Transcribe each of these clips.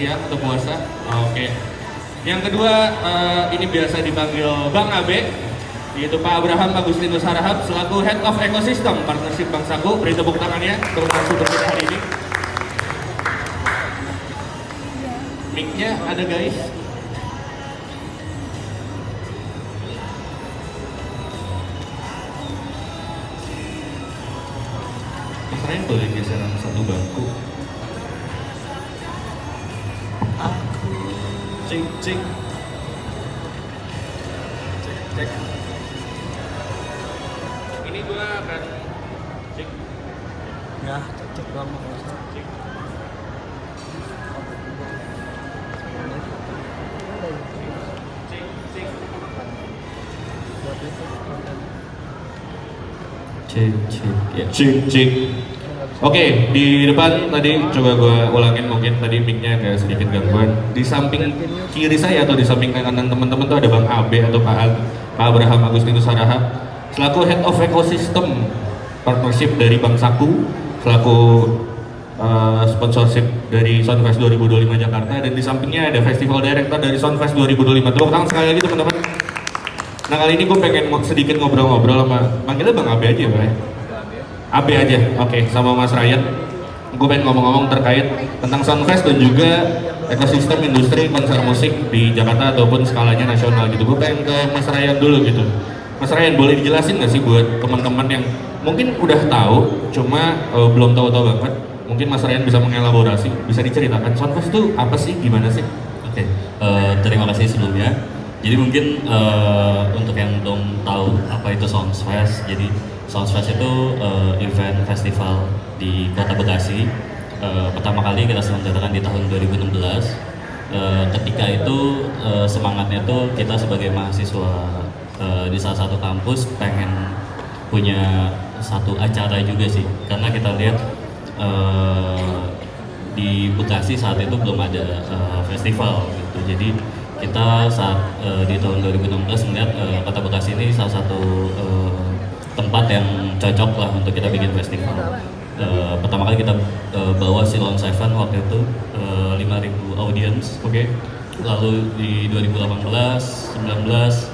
siang atau puasa. Oke. Yang kedua, ini biasa dipanggil Bang Abe, yaitu Pak Abraham Agustinus Harahap selaku Head of Ecosystem Partnership Bank Saku. Beri tepuk tangannya untuk narasumber kita hari ini. Mic-nya ada guys. Mas Ryan boleh geser satu bangku. Cek cek cek. Ini gua akan cek. Ya, cek doang Mas. Cek. Cek cek. Cek cek ya cek cek. Oke, di depan tadi coba gue ulangin, mungkin tadi mic-nya agak sedikit gangguan. Di samping kiri saya atau di samping kanan teman-teman tuh ada Bang Abe atau Pak Abraham Agustinus Harahap selaku Head of Ecosystem Partnership dari Bank Saku, selaku sponsorship dari Soundfest 2025 Jakarta, dan di sampingnya ada Festival Director dari Soundfest 2025. Tepuk tangan sekali lagi teman-teman. Nah, kali ini gue pengen sedikit ngobrol-ngobrol sama, manggilnya Bang Abe aja ya Pak? Abe aja, oke, sama Mas Ryan. Gue pengen ngomong-ngomong terkait tentang Soundfest dan juga ekosistem industri konser musik di Jakarta ataupun skalanya nasional gitu. Gue pengen ke Mas Ryan dulu gitu. Mas Ryan, boleh dijelasin nggak sih buat teman-teman yang mungkin udah tahu, cuma belum tahu-tahu banget. Mungkin Mas Ryan bisa mengelaborasi, bisa diceritakan Soundfest itu apa sih, gimana sih? Oke, terima kasih sebelumnya. Jadi mungkin untuk yang belum tahu apa itu Soundfest, jadi Soundfest itu event festival di Kota Bekasi. Pertama kali kita selenggarakan di tahun 2016. Ketika itu semangatnya tuh kita sebagai mahasiswa di salah satu kampus pengen punya satu acara juga sih, karena kita lihat di Bekasi saat itu belum ada festival gitu. Jadi kita saat di tahun 2016 melihat Kota Bekasi ini salah satu tempat yang cocok lah untuk kita bikin festival. Pertama kali kita bawa Silon Seven waktu itu 5.000 audience. Oke. Lalu di 2018, 19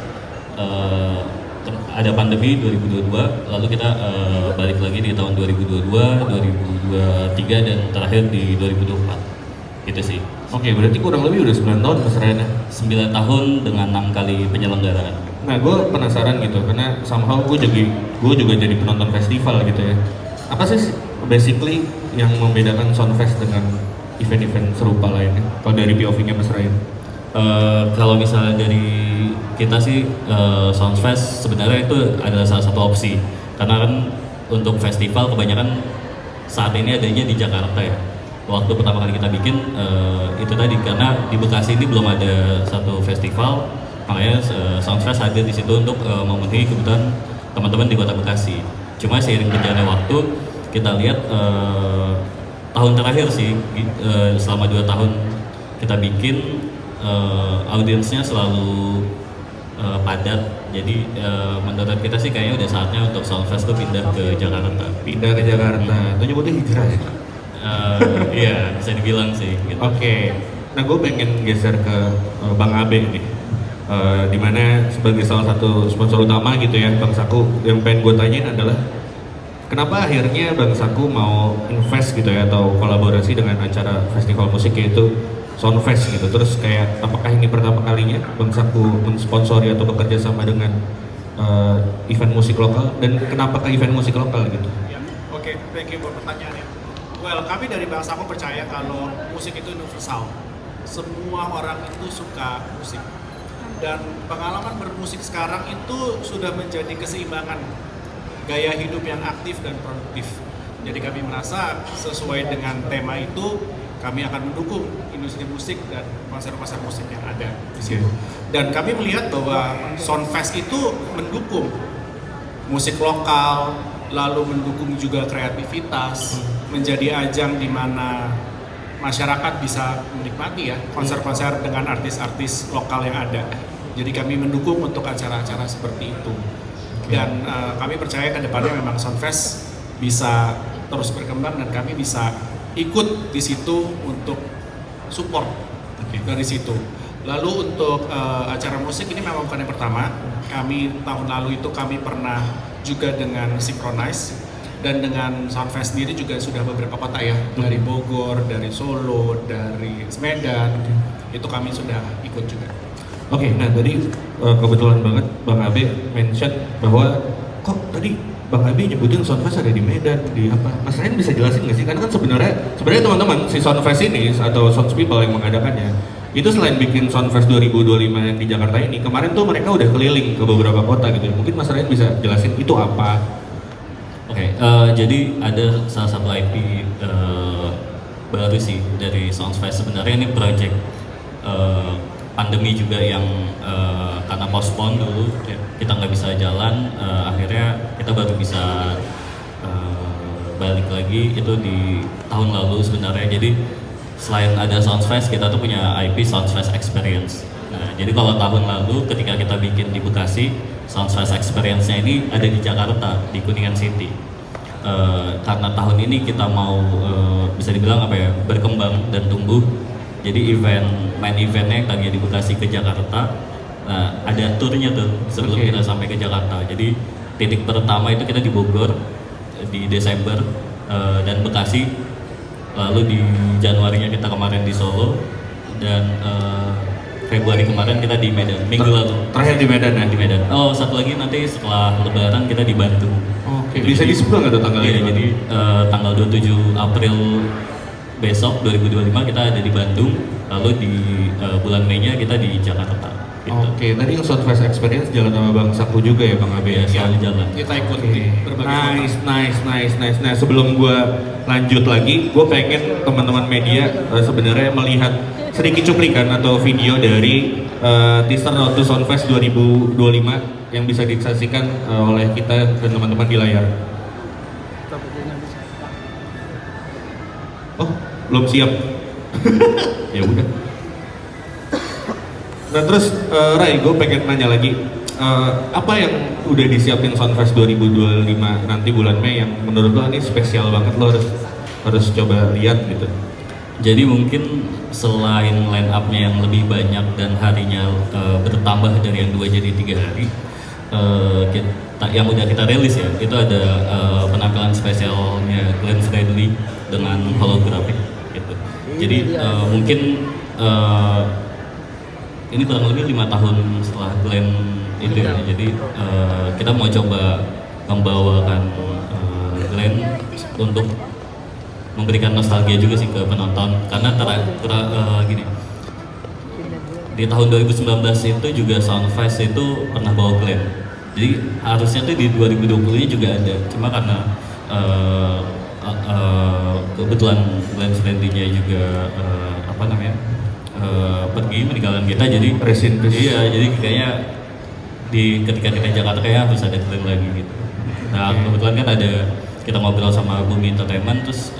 ada pandemi 2022. Lalu kita balik lagi di tahun 2022, 2023 dan terakhir di 2024. Gitu sih. Oke, berarti kurang lebih udah 9 tahun Mas Ryan ya? 9 tahun dengan 6 kali penyelenggaraan. Nah, gue penasaran gitu, karena somehow gue juga jadi penonton festival gitu ya. Apa sih basically yang membedakan Soundfest dengan event-event serupa lainnya? Kalau dari POV-nya Mas Ryan? Kalau misalnya dari kita sih, Soundfest sebenarnya itu adalah salah satu opsi. Karena kan untuk festival kebanyakan saat ini adanya di Jakarta ya. Waktu pertama kali kita bikin itu tadi, karena di Bekasi ini belum ada satu festival, makanya Soundfest hadir di situ untuk memenuhi kebutuhan teman-teman di Kota Bekasi. Cuma seiring berjalannya waktu, kita lihat tahun terakhir sih, selama 2 tahun kita bikin, audiensnya selalu padat. Jadi menurut kita sih kayaknya udah saatnya untuk Soundfest tuh pindah ke Jakarta. Pindah ke Jakarta, itu nyebutnya hijrah ya? Iya, bisa dibilang sih gitu. Oke. Nah, gue pengen geser ke Bang Abe nih. Dimana sebagai salah satu sponsor utama gitu ya Bang Saku, yang pengen gue tanyain adalah kenapa akhirnya Bang Saku mau invest gitu ya atau kolaborasi dengan acara festival musik yaitu Soundfest gitu. Terus kayak apakah ini pertama kalinya Bang Saku mensponsori atau bekerja sama dengan event musik lokal, dan kenapa ke event musik lokal gitu? Ya, oke, thank you buat pertanyaannya. Well, kami dari Bank Saku percaya kalau musik itu universal. Semua orang itu suka musik. Dan pengalaman bermusik sekarang itu sudah menjadi keseimbangan gaya hidup yang aktif dan produktif. Jadi kami merasa sesuai dengan tema itu, kami akan mendukung industri musik dan konser-konser musik yang ada di situ. Dan kami melihat bahwa Soundfest itu mendukung musik lokal, lalu mendukung juga kreativitas, menjadi ajang di mana masyarakat bisa menikmati ya konser-konser dengan artis-artis lokal yang ada. Jadi kami mendukung untuk acara-acara seperti itu. Dan kami percaya ke depannya memang Soundfest bisa terus berkembang dan kami bisa ikut di situ untuk support dari situ. Lalu untuk acara musik ini memang bukan yang pertama. Kami tahun lalu itu kami pernah juga dengan Synchronize dan dengan Soundfest sendiri juga sudah beberapa kota ya, dari Bogor, dari Solo, dari Medan, itu kami sudah ikut juga. Oke, nah tadi kebetulan banget Bang Abe mention bahwa kok tadi Bang Abe nyebutin Soundfest ada di Medan, di apa? Mas Ryan bisa jelasin nggak sih? Karena kan sebenarnya teman-teman si Soundfest ini atau Sounds People yang mengadakannya itu selain bikin Soundfest 2025 yang di Jakarta ini, kemarin tuh mereka udah keliling ke beberapa kota gitu. Mungkin Mas Ryan bisa jelasin itu apa? Oke, jadi ada salah satu IP baru sih dari Soundfest. Sebenarnya ini project pandemi juga yang karena postpone dulu, kita nggak bisa jalan, akhirnya kita baru bisa balik lagi itu di tahun lalu sebenarnya. Jadi selain ada Soundfest, kita tuh punya IP Soundfest Experience. Nah, jadi kalau tahun lalu ketika kita bikin di Bekasi, Soundfest Experience-nya ini ada di Jakarta, di Kuningan City. Karena tahun ini kita mau bisa dibilang apa ya, berkembang dan tumbuh. Jadi main eventnya yang tadinya di Bekasi ke Jakarta, nah ada turnya tuh sebelum kita sampai ke Jakarta. Jadi titik pertama itu kita di Bogor di Desember dan Bekasi. Lalu di Januarinya kita kemarin di Solo dan Februari kemarin kita di Medan, minggu lalu. Terakhir di Medan ya? Di Medan. Oh, satu lagi nanti setelah Lebaran kita di Bandung. Oke, bisa disebut nggak tuh tanggalnya? Iya, jadi tanggal 27 April besok 2025 kita ada di Bandung, lalu di bulan Mei-nya kita di Jakarta. Gitu. Oke, tadi yang Soundfest Experience jalan sama Bang Saku juga ya Bang Abe? Ya, selalu jalan. Kita ikut di berbagai Nice. Nah, sebelum gue lanjut lagi, gue pengen teman-teman media sebenarnya melihat sedikit cuplikan atau video dari teaser Road to Soundfest 2025 yang bisa disaksikan oleh kita dan teman-teman di layar. Oh, belum siap. Ya udah. Nah terus Ray, gue pengen nanya lagi, apa yang udah disiapin Soundfest 2025 nanti bulan Mei yang menurut lo ini spesial banget, lo harus coba lihat gitu? Jadi mungkin selain line up-nya yang lebih banyak dan harinya bertambah dari yang 2 jadi 3 hari, yang udah kita rilis ya, itu ada penampilan spesialnya Glenn Fredly dengan holographic gitu. Jadi mungkin ini kurang lebih 5 tahun setelah Glenn itu ya, jadi kita mau coba membawakan Glenn untuk memberikan nostalgia juga sih ke penonton, karena gini, di tahun 2019 itu juga Soundfest itu pernah bawa Glenn, jadi harusnya tuh di 2020 juga ada, cuma karena kebetulan Glenn Fredly-nya juga pergi meninggalkan kita, jadi iya, jadi kayaknya ketika kita di Jakarta kayak harus ada Glenn lagi gitu. Nah kebetulan kan ada, kita ngobrol sama Bumi Entertainment, terus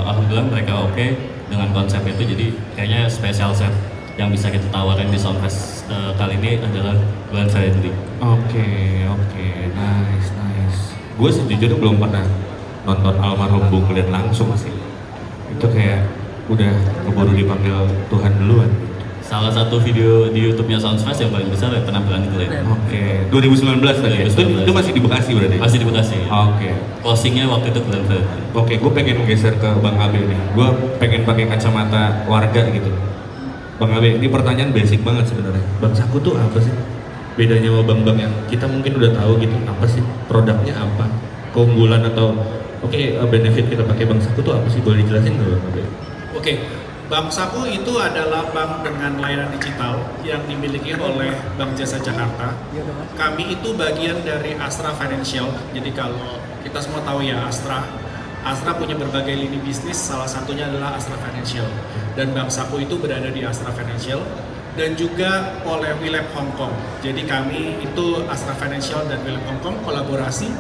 alhamdulillah mereka oke dengan konsep itu, jadi kayaknya special set yang bisa kita tawarin di Soundfest kali ini adalah Glenn Fredly. Oke, nice. Gue sejujurnya belum pernah nonton almarhum Bung Glenn langsung sih. Itu kayak udah keburu dipanggil Tuhan duluan. Salah satu video di YouTube-nya Soundfest yang paling besar ya penampilan Glenn. Oke, 2019 tadi ya? Itu masih di Bekasi berarti? Masih di Bekasi. Oke. Closingnya waktu itu Glenn Fredly. Oke, gue pengen geser ke Bang Abe nih. Gue pengen pakai kacamata warga gitu. Bang Abe, ini pertanyaan basic banget sebenarnya. Bang Saku tuh apa sih? Bedanya sama bang-bang yang kita mungkin udah tahu gitu, apa sih? Produknya apa? Keunggulan atau benefit kita pakai Bang Saku tuh apa sih? Boleh dijelasin nggak Bang Abe? Oke, Bank Saku itu adalah bank dengan layanan digital yang dimiliki oleh Bank Jasa Jakarta. Kami itu bagian dari Astra Financial. Jadi kalau kita semua tahu ya Astra punya berbagai lini bisnis, salah satunya adalah Astra Financial. Dan Bank Saku itu berada di Astra Financial dan juga oleh Willem Hong Kong. Jadi kami itu Astra Financial dan Willem Hong Kong kolaborasi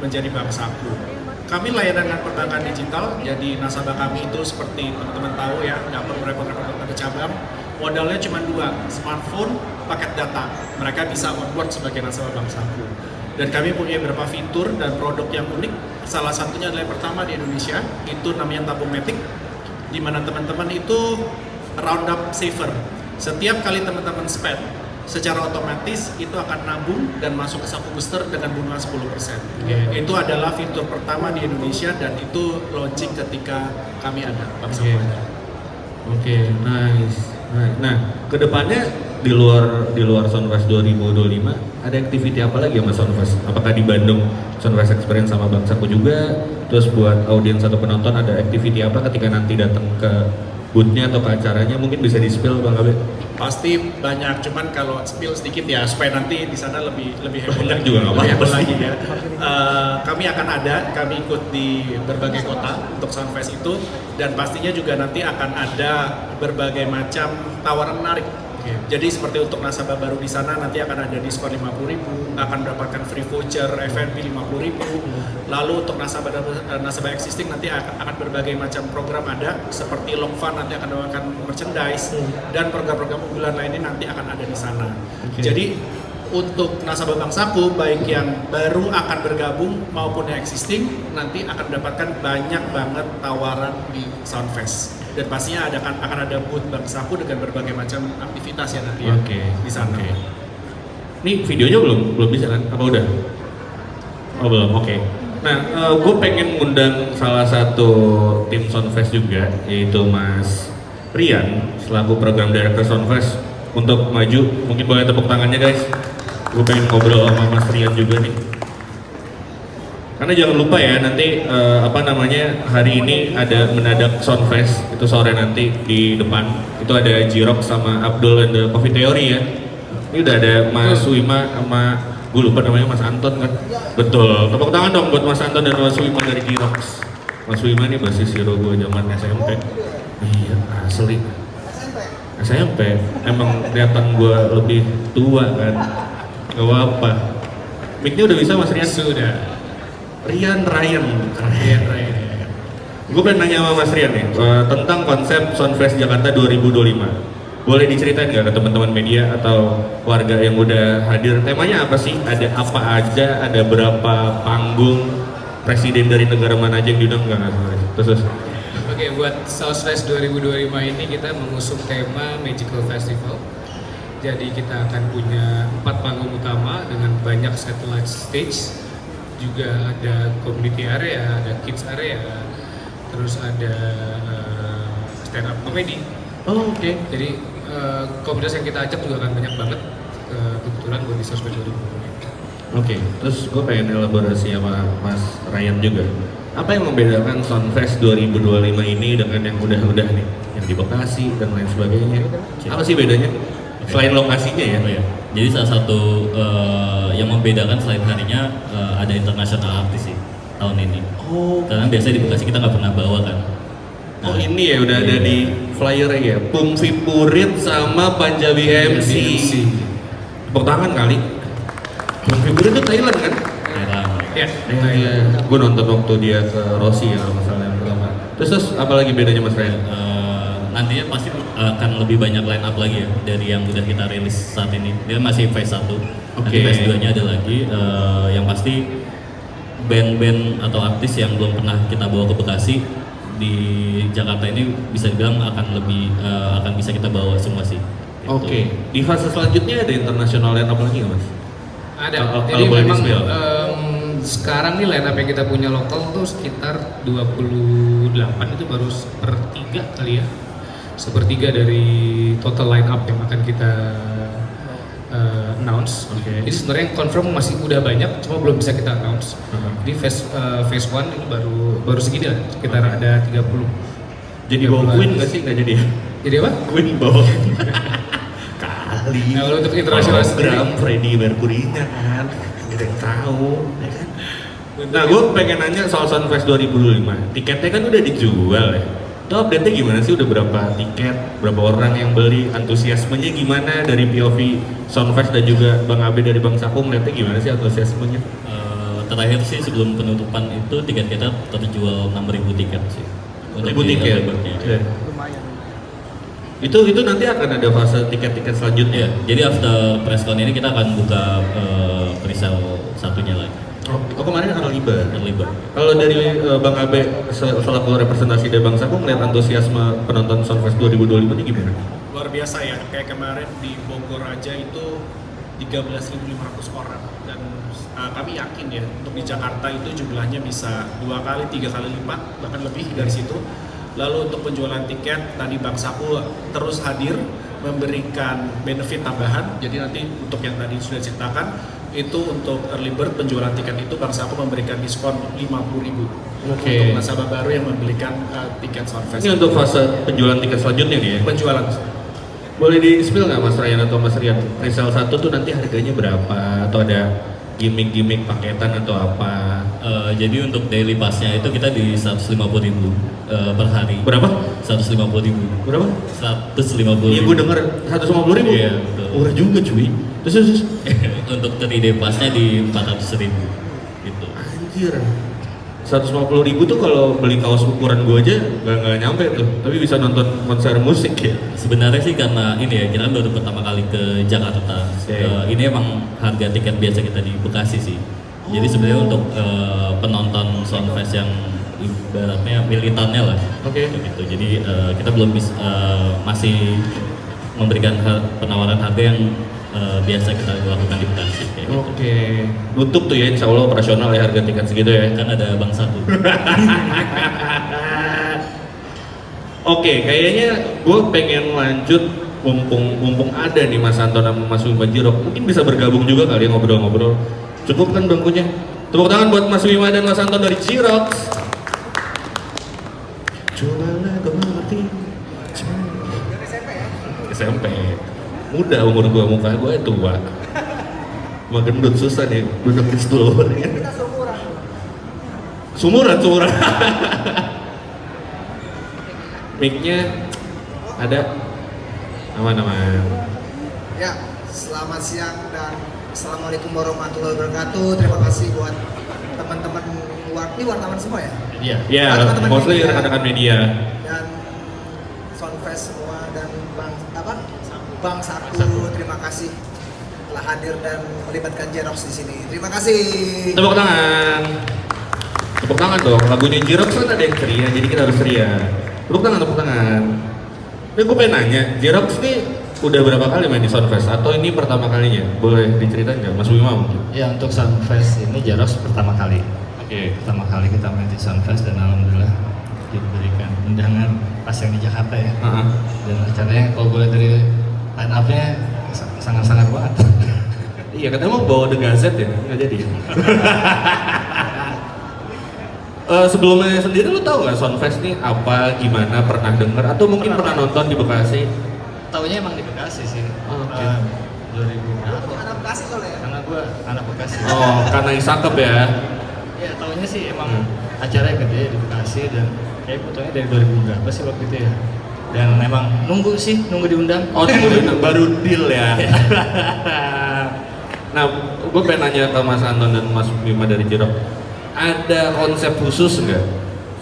menjadi Bank Saku. Kami layanan dengan perbankan digital, jadi nasabah kami itu seperti teman-teman tahu ya, nggak perlu repot-repot ada cabang. Modalnya cuma 2, smartphone, paket data. Mereka bisa onboard sebagai nasabah Bank Saku. Dan kami punya beberapa fitur dan produk yang unik. Salah satunya adalah yang pertama di Indonesia, itu namanya Tabung Matic, di mana teman-teman itu Roundup Saver. Setiap kali teman-teman spend, secara otomatis itu akan nabung dan masuk ke saku booster dengan bunga 10%. Itu adalah fitur pertama di Indonesia dan itu launching ketika kami ada, Bang Saku. Oke, nice. Nah, kedepannya di luar Soundfest 2025 ada activity apa lagi ya Mas Soundfest? Apakah di Bandung Soundfest Experience sama Bang Saku juga? Terus buat audiens atau penonton ada activity apa ketika nanti datang ke booth-nya atau ke acaranya? Mungkin bisa di-spill Bang Abe? Pasti banyak, cuman kalau spill sedikit ya supaya nanti di sana lebih heboh Banyak lagi. juga nggak Lebih apa-apa heboh sih. lagi ya. Kami ikut di berbagai kota untuk Soundfest itu dan pastinya juga nanti akan ada berbagai macam tawaran menarik. Jadi seperti untuk nasabah baru di sana nanti akan ada diskon 50.000, akan mendapatkan free voucher F&B 50.000. Lalu untuk nasabah existing nanti akan berbagai macam program ada seperti Long Fun nanti akan mendapatkan merchandise dan program-program unggulan lainnya nanti akan ada di sana. Jadi untuk nasabah Bang Saku baik yang baru akan bergabung maupun yang existing nanti akan mendapatkan banyak banget tawaran di Soundfest. Dan pastinya akan ada booth Bang Saku dengan berbagai macam aktivitas ya nanti ya di sana. Ini videonya belum bisa kan? Apa udah? Oh belum, oke. Nah, gue pengen ngundang salah satu tim Soundfest juga, yaitu Mas Rian selaku program director Soundfest untuk maju. Mungkin boleh tepuk tangannya guys. Gue pengen ngobrol sama Mas Rian juga nih. Karena jangan lupa ya nanti hari ini ada mendadak Soundfest itu sore nanti di depan itu ada Jirok sama Abdul and the Coffee Theory ya. Ini udah ada Mas Wima sama gue lupa namanya Mas Anton kan. Betul. Tepuk tangan dong buat Mas Anton dan Mas Wima dari Jirok. Mas Wima ini basis hero gue zaman SMP. Iya asli. SMP emang kelihatan gue lebih tua kan. Gak apa-apa. Mic-nya udah bisa Mas Rian? Sudah. Ryan. Gue pengen nanya sama Mas Rian nih tentang konsep Soundfest Jakarta 2025. Boleh diceritain nggak ke teman-teman media atau warga yang udah hadir? Temanya apa sih? Ada apa aja? Ada berapa panggung? Presiden dari negara mana aja yang diundang nggak? Terus. Oke, buat Soundfest 2025 ini kita mengusung tema Magical Festival. Jadi kita akan punya 4 panggung utama dengan banyak satellite stage. Juga ada community area, ada kids area, terus ada stand up comedy. Oh oke. Jadi komunitas yang kita ajak juga akan banyak banget kebetulan buat di Soundfest 2025. Oke, terus gue pengen elaborasi sama Mas Ryan juga. Apa yang membedakan Soundfest 2025 ini dengan yang udah-udah nih, yang di Bekasi dan lain sebagainya? Apa sih bedanya? Selain lokasinya ya? Oh, ya. Jadi salah satu yang membedakan selain harinya ada international artis sih tahun ini. Oh. Karena biasanya di Bekasi kita nggak pernah bawa kan. Oh ini ya udah ada di flyer ya, Pungfi Purit sama Panjabi MC. Tepuk tangan kali. Pungfi Purit itu Thailand kan? Ya, Iya. Gue nonton waktu dia ke Rossi ya kalau masalah yang pertama. Terus apa lagi bedanya Mas Ryan? Nantinya pasti akan lebih banyak line up lagi ya dari yang udah kita rilis saat ini. Dia masih phase 1. Nanti phase 2-nya ada lagi. Yang pasti band-band atau artis yang belum pernah kita bawa ke Bekasi di Jakarta ini bisa dibilang akan bisa kita bawa semua sih. Gitu. Oke. Di fase selanjutnya ada internasional line up lagi nggak Mas? ada. Kalau Jadi boleh memang di-spill. sekarang nih line up yang kita punya lokal tuh sekitar 28 itu baru sepertiga kali ya. Sepertiga dari total line up yang akan kita announce. Oke. Jadi sebenarnya yang confirm masih udah banyak, cuma belum bisa kita announce. Jadi phase 1 ini baru segini lah, sekitar ada 30. Jadi bawa Queen nggak sih? Nggak jadi ya? Jadi apa? Queen bawa kali. Nah, kalau untuk internasional sendiri, Hologram Freddie Mercury-nya kan, kita yang tahu. Ya kan? Nah, gue pengen nanya soal Soundfest 2025. Tiketnya kan udah dijual ya. Itu update-nya gimana sih? Udah berapa tiket? Berapa orang yang beli? Antusiasmenya gimana dari POV Soundfest dan juga Bang Abe dari Bang Saku ngeliatnya gimana sih antusiasmenya? Terakhir sih sebelum penutupan itu tiket kita terjual 6.000 tiket sih. Untuk 1.000 di tiket? Albertnya. Iya. Itu nanti akan ada fase tiket-tiket selanjutnya? Iya, jadi after press con ini kita akan buka presale satunya lagi. Oh kemarin Arliba. Terlibat. Kalau dari Bang Abe selaku representasi dari Bangsa, aku ngeliat antusiasme penonton Soundfest 2025 ini gimana? Luar biasa ya, kayak kemarin di Bogor aja itu 13.500 orang dan kami yakin ya untuk di Jakarta itu jumlahnya bisa 2 kali, 3 kali lipat bahkan lebih dari situ. Lalu untuk penjualan tiket tadi Bangsaku terus hadir memberikan benefit tambahan. Jadi nanti untuk yang tadi sudah diceritakan itu untuk early bird penjualan tiket itu Bangsaku memberikan diskon 50.000 Oke. untuk nasabah baru yang membelikan tiket Soundfest. Ini untuk fase penjualan tiket selanjutnya nih ya? Penjualan. Boleh di-spill nggak Mas Ryan atau Mas Rian? Resale 1 tuh nanti harganya berapa? Atau ada gimmick-gimmick paketan atau apa? Jadi untuk daily passnya itu kita di 150.000 per hari. Berapa? 150.000. Berapa? 150.000. Iya gue denger 150.000. Iya, betul. Murah juga cuy. Terus. Untuk 3D passnya di 400.000 gitu. Anjir. 150.000 tuh kalau beli kaos ukuran gue aja nggak nyampe tuh, tapi bisa nonton konser musik ya. Sebenarnya sih karena ini ya, kita baru pertama kali ke Jakarta. Ini emang harga tiket biasa kita di Bekasi sih. Jadi sebenarnya untuk penonton Soundfest yang ibaratnya militannya lah. Oke. Gitu. Jadi kita belum bisa masih memberikan penawaran harga yang biasa kita lakukan di Bekasi kayak gitu. Oke. Nutup tuh ya, insya Allah operasional ya harga tiket segitu ya. Kan ada Bang Satu. Oke, kayaknya gue pengen lanjut mumpung ada nih Mas Anton sama Mas Wima Jirok. Mungkin bisa bergabung juga kali ya ngobrol-ngobrol. Cukup kan bangkunya? Tepuk tangan buat Mas Wima dan Mas Anton dari Jirok. Cobalah kau mengerti. SMP. Muda umur gua, muka gua tua. Makin gendut susah nih, duduk di stool. Kita sumuran. Sumuran. Mic-nya ada. Aman. Ya, selamat siang dan assalamualaikum warahmatullahi wabarakatuh. Terima kasih buat teman-teman wartawan semua ya. Iya. Ya, Teman-teman mostly media. rekan-rekan media. Dan Soundfest semua dan Bang Saku, terima kasih telah hadir dan melibatkan Jerox di sini. Terima kasih. Tepuk tangan. Tepuk tangan dong. Lagunya Jirox kan ada yang ceria, jadi kita harus ceria. Tepuk tangan. Ini gue pengen nanya, Jirox nih udah berapa kali main di Soundfest atau ini pertama kalinya? Boleh diceritain nggak, Mas Wima mungkin? Ya untuk Soundfest ini Jerox pertama kali. Oke. Pertama kali kita main di Soundfest dan alhamdulillah diberikan undangan pas yang di Jakarta ya. Dan acaranya kalau boleh dari line up-nya sangat-sangat banget. Iya, katanya mau bawa The Gazette ya? Nggak jadi. Sebelumnya sendiri lu tahu nggak Soundfest nih apa, gimana, pernah denger atau mungkin pernah nonton di Bekasi? Taunya emang di Bekasi sih. Oh, oke. 2000 berapa? Anak Bekasi soalnya. Karena gua anak Bekasi. Oh, karena yang cakep ya. Ya taunya sih emang acaranya gede di Bekasi dan kayak fotonya dari 2000 berapa sih waktu itu ya. Dan emang nunggu diundang. Oh, baru deal ya. Nah, gue pengen nanya ke Mas Anton dan Mas Bima dari Jirok. Ada konsep khusus nggak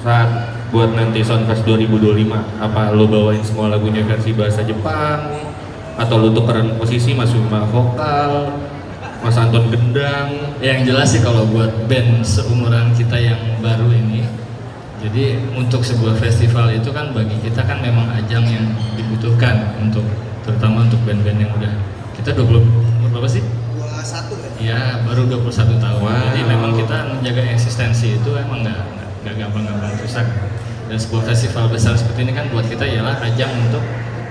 saat buat nanti Soundfest 2025? Apa lo bawain semua lagunya versi bahasa Jepang? Atau lo tukeran posisi Mas Bima vokal, Mas Anton gendang? Yang jelas sih kalau buat band seumuran kita yang baru ini, jadi untuk sebuah festival itu kan bagi kita kan memang ajang yang dibutuhkan untuk terutama untuk band-band yang udah kita 20 berapa sih? 21 kan? Ya baru 21 tahun. Wow. Jadi memang kita menjaga eksistensi itu emang nggak gampang susah. Dan sebuah festival besar seperti ini kan buat kita ialah ajang untuk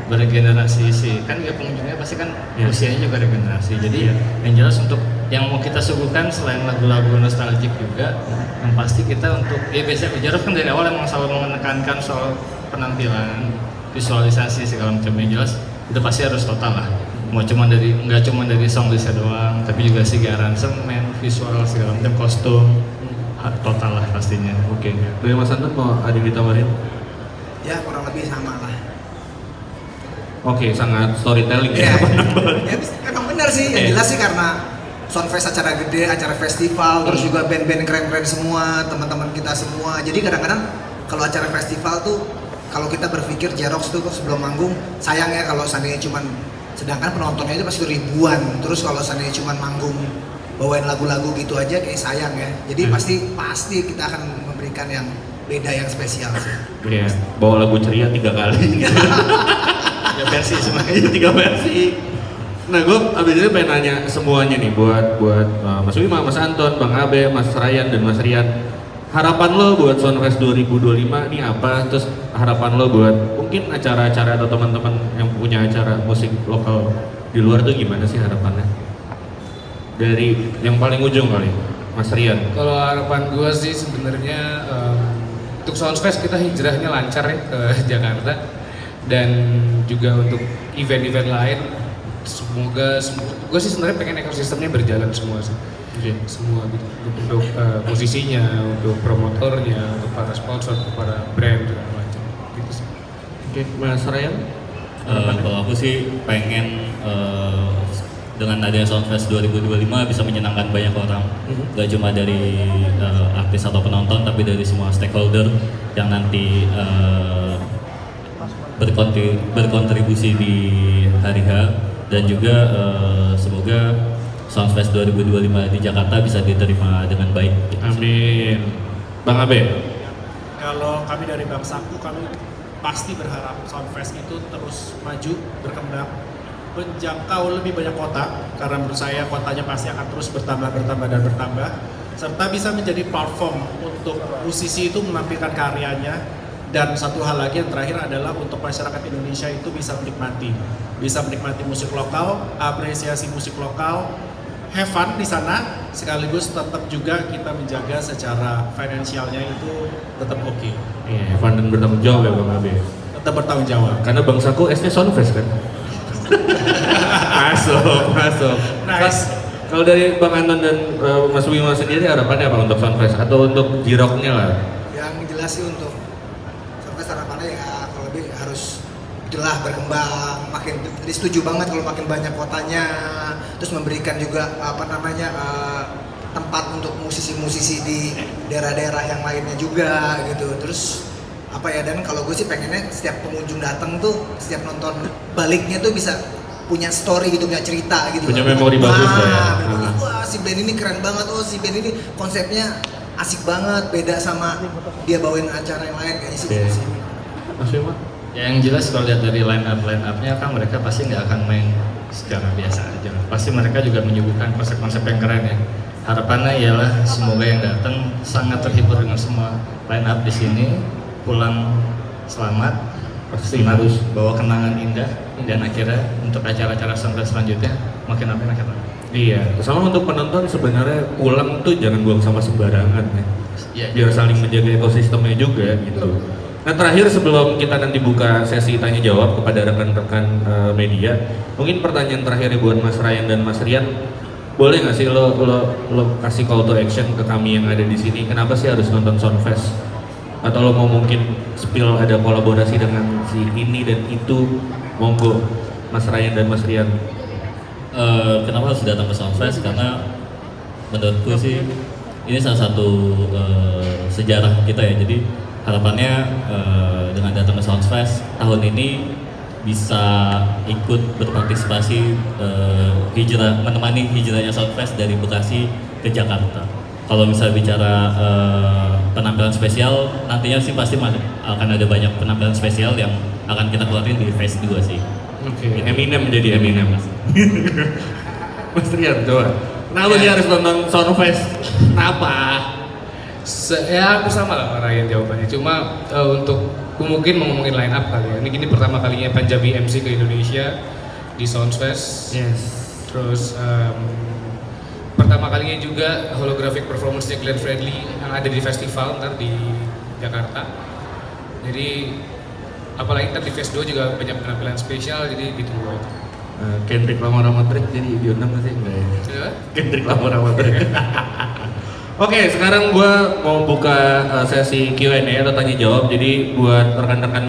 beregenerasi sih. Kan ya pengunjungnya pasti kan usianya juga regenerasi. Jadi yang jelas untuk yang mau kita suguhkan selain lagu-lagu nostalgic juga, yang pasti kita untuk biasanya Jerox kan dari awal emang selalu menekankan soal penampilan, visualisasi segala macam. Yang jelas itu pasti harus total lah. Mau nggak cuma dari song listnya doang, tapi juga segi aransemen, visual segala macam, kostum, total lah pastinya. Oke. Dari Mas Anton mau ada yang ditambahin? Ya kurang lebih sama lah. Oke, sangat storytelling Ya, ya. ya emang benar sih. Yang jelas sih karena Soundfest acara gede, acara festival, terus juga band-band keren-keren semua, teman-teman kita semua. Jadi kadang-kadang kalau acara festival tuh, kalau kita berpikir Jerox tuh sebelum manggung, sayang ya kalau seandainya cuman, sedangkan penontonnya itu pasti ribuan. Terus kalau seandainya cuman manggung bawain lagu-lagu gitu aja kayak sayang ya. Jadi pasti kita akan memberikan yang beda, yang spesial sih. Iya, bawa lagu ceria 3 kali. 3 versi semuanya. 3 versi. Nah, gue abis itu pengen nanya semuanya nih buat Mas Wima, Mas Anton, Bang Abe, Mas Ryan dan Mas Rian. Harapan lo buat Soundfest 2025 nih apa? Terus harapan lo buat mungkin acara-acara atau teman-teman yang punya acara musik lokal di luar tuh gimana sih harapannya? Dari yang paling ujung kali, Mas Rian. Kalau harapan gue sih sebenarnya untuk Soundfest kita hijrahnya lancar ya ke Jakarta, dan juga untuk event-event lain semoga gue sih sebenarnya pengen ekosistemnya berjalan semua sih. Semua gitu, untuk musisinya, untuk promotornya, untuk para sponsor, untuk para brand dan macam gitu sih. Oke, Mas Ryan? Kalau aku sih pengen dengan adanya Soundfest 2025 bisa menyenangkan banyak orang, gak cuma dari artis atau penonton, tapi dari semua stakeholder yang nanti berkontribusi di hari H, dan juga semoga Soundfest 2025 di Jakarta bisa diterima dengan baik. Amin. Bang Abe? Kalau kami dari Bangsaku, kami pasti berharap Soundfest itu terus maju, berkembang, menjangkau lebih banyak kota, karena menurut saya kotanya pasti akan terus bertambah dan bertambah, serta bisa menjadi platform untuk musisi itu menampilkan karyanya. Dan satu hal lagi yang terakhir adalah untuk masyarakat Indonesia itu bisa menikmati musik lokal, apresiasi musik lokal, have fun di sana, sekaligus tetap juga kita menjaga secara finansialnya itu tetap oke. Iya, fun dan bertanggung jawab ya Bang Abe. Tetap bertanggung jawab. Karena Bang Saku SD Soundfest kan? Masuk. Nice. Kalau dari Bang Anton dan Mas Wima sendiri harapannya apa untuk Soundfest atau untuk jiroknya lah? Yang jelas sih untuk Soundfest harapannya ya kalau lebih harus itulah berkembang, makin setuju banget kalau makin banyak kotanya, terus memberikan juga tempat untuk musisi-musisi di daerah-daerah yang lainnya juga gitu. Terus dan kalau gue sih pengennya setiap pengunjung datang tuh, setiap nonton baliknya tuh bisa punya story gitu, punya cerita gitu. Punya memori bagus lah ya. Wah, si band ini keren banget, si band ini konsepnya asik banget, beda sama dia bawain acara yang lain kayaknya sih. Mas Wima? Ya, yang jelas kalau lihat dari line up-nya kan mereka pasti nggak akan main secara biasa aja. Pasti mereka juga menyuguhkan konsep-konsep yang keren ya. Harapannya ialah semoga yang datang sangat terhibur dengan semua line up di sini, pulang selamat, pasti harus bawa kenangan indah, dan akhirnya untuk acara-acara Soundfest selanjutnya makin apa. Iya, sama untuk penonton sebenarnya pulang tuh jangan buang sama sembarangan ya. Ya, Biar saling menjaga ekosistemnya juga gitu. Nah, terakhir sebelum kita nanti buka sesi tanya jawab kepada rekan-rekan media, mungkin pertanyaan terakhirnya buat Mas Ryan dan Mas Rian, boleh nggak sih lo kasih call to action ke kami yang ada di sini? Kenapa sih harus nonton Soundfest? Atau lo mau mungkin spill ada kolaborasi dengan si ini dan itu? Monggo, Mas Ryan dan Mas Rian. Kenapa harus datang ke Soundfest? Karena menurutku sih ini salah satu sejarah kita ya. Jadi harapannya dengan datang ke Soundfest tahun ini bisa ikut berpartisipasi menemani hijrahnya Soundfest dari Bekasi ke Jakarta. Kalau misal bicara penampilan spesial, nantinya sih pasti akan ada banyak penampilan spesial yang akan kita keluarin di Phase 2 sih. Oke, Eminem jadi Eminem. Mas Rian, coba. Kenapa sih harus nonton Soundfest? Kenapa? Ya aku sama lah Pak Ryan jawabannya. Cuma untuk mungkin mau ngomongin line up kali ya. Ini pertama kalinya Punjabi MC ke Indonesia di Soundfest. Yes. Terus pertama kalinya juga holographic performance-nya Glenn Fredly yang ada di festival ntar di Jakarta. Jadi apalagi ntar di Phase 2 juga banyak penampilan spesial, jadi ditunggu aja. Kendrick Lamar Madrid jadi diundang nggak sih? Enggak ya? Kendrick Lamar Madrid. Oke, sekarang gue mau buka sesi Q&A atau tanya jawab. Jadi buat rekan-rekan